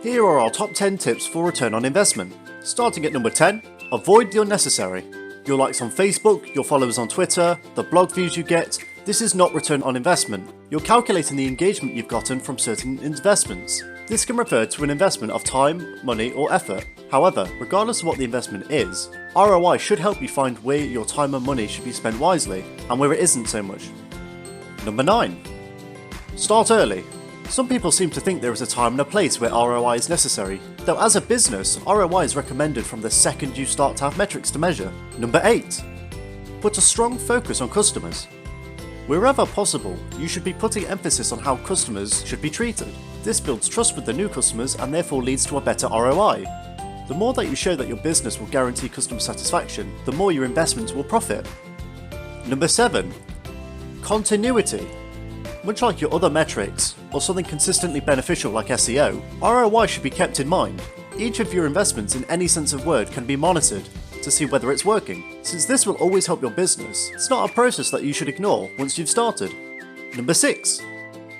Here are our top 10 tips for return on investment. Starting at number 10, avoid the unnecessary. Your likes on Facebook, your followers on Twitter, the blog views you get, this is not return on investment. You're calculating the engagement you've gotten from certain investments. This can refer to an investment of time, money, or effort. However, regardless of what the investment is, ROI should help you find where your time and money should be spent wisely, and where it isn't so much. Number 9. Start early. Some people seem to think there is a time and a place where ROI is necessary, though as a business, ROI is recommended from the second you start to have metrics to measure. Number 8. Put a strong focus on customers. Wherever possible, you should be putting emphasis on how customers should be treated. This builds trust with the new customers and therefore leads to a better ROI. The more that you show that your business will guarantee customer satisfaction, the more your investments will profit. Number 7. Continuity. Much like your other metrics, or something consistently beneficial like SEO, ROI should be kept in mind. Each of your investments in any sense of word can be monitored to see whether it's working. Since this will always help your business, it's not a process that you should ignore once you've started. Number 6.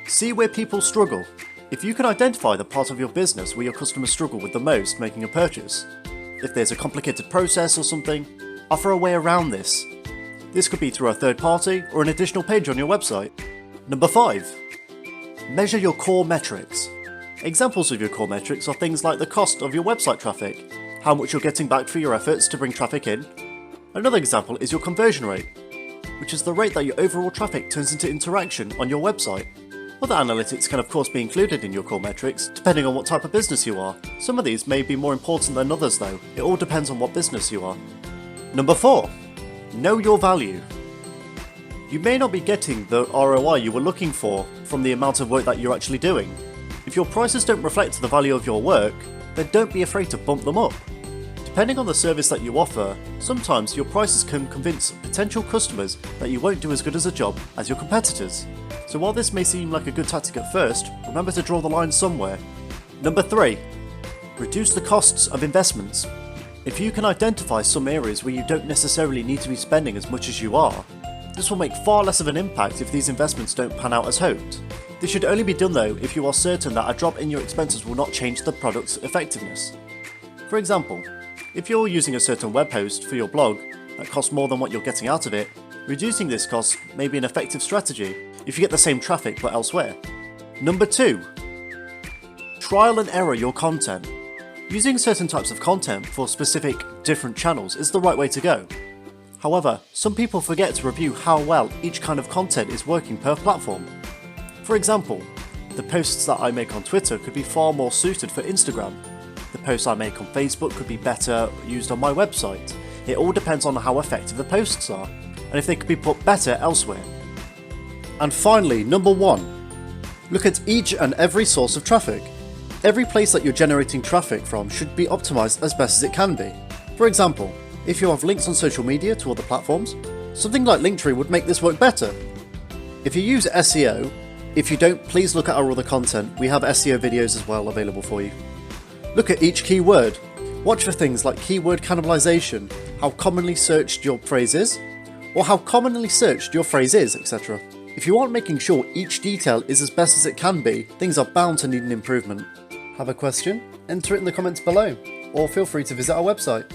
See where people struggle. If you can identify the part of your business where your customers struggle with the most making a purchase, if there's a complicated process or something, offer a way around this. This could be through a third party or an additional page on your website. Number 5. Measure your core metrics. Examples of your core metrics are things like the cost of your website traffic, how much you're getting back for your efforts to bring traffic in. Another example is your conversion rate, which is the rate that your overall traffic turns into interaction on your website. Other analytics can of course be included in your core metrics, depending on what type of business you are. Some of these may be more important than others though, it all depends on what business you are. Number 4. Know your value. You may not be getting the ROI you were looking for from the amount of work that you're actually doing. If your prices don't reflect the value of your work, then don't be afraid to bump them up. Depending on the service that you offer, sometimes your prices can convince potential customers that you won't do as good as a job as your competitors. So while this may seem like a good tactic at first, remember to draw the line somewhere. Number 3. Reduce the costs of investments. If you can identify some areas where you don't necessarily need to be spending as much as you are, this will make far less of an impact if these investments don't pan out as hoped. This should only be done though if you are certain that a drop in your expenses will not change the product's effectiveness. For example, if you're using a certain web host for your blog that costs more than what you're getting out of it, reducing this cost may be an effective strategy if you get the same traffic but elsewhere. Number 2. Trial and error your content. Using certain types of content for specific different channels is the right way to go. However, some people forget to review how well each kind of content is working per platform. For example, the posts that I make on Twitter could be far more suited for Instagram. The posts I make on Facebook could be better used on my website. It all depends on how effective the posts are, and if they could be put better elsewhere. And finally, number 1. Look at each and every source of traffic. Every place that you're generating traffic from should be optimized as best as it can be. For example, if you have links on social media to other platforms, something like Linktree would make this work better. If you use SEO, if you don't, please look at our other content. We have SEO videos as well available for you. Look at each keyword. Watch for things like keyword cannibalization, how commonly searched your phrase is, or how commonly searched your phrase is, etc. If you aren't making sure each detail is as best as it can be, things are bound to need an improvement. Have a question? Enter it in the comments below, or feel free to visit our website.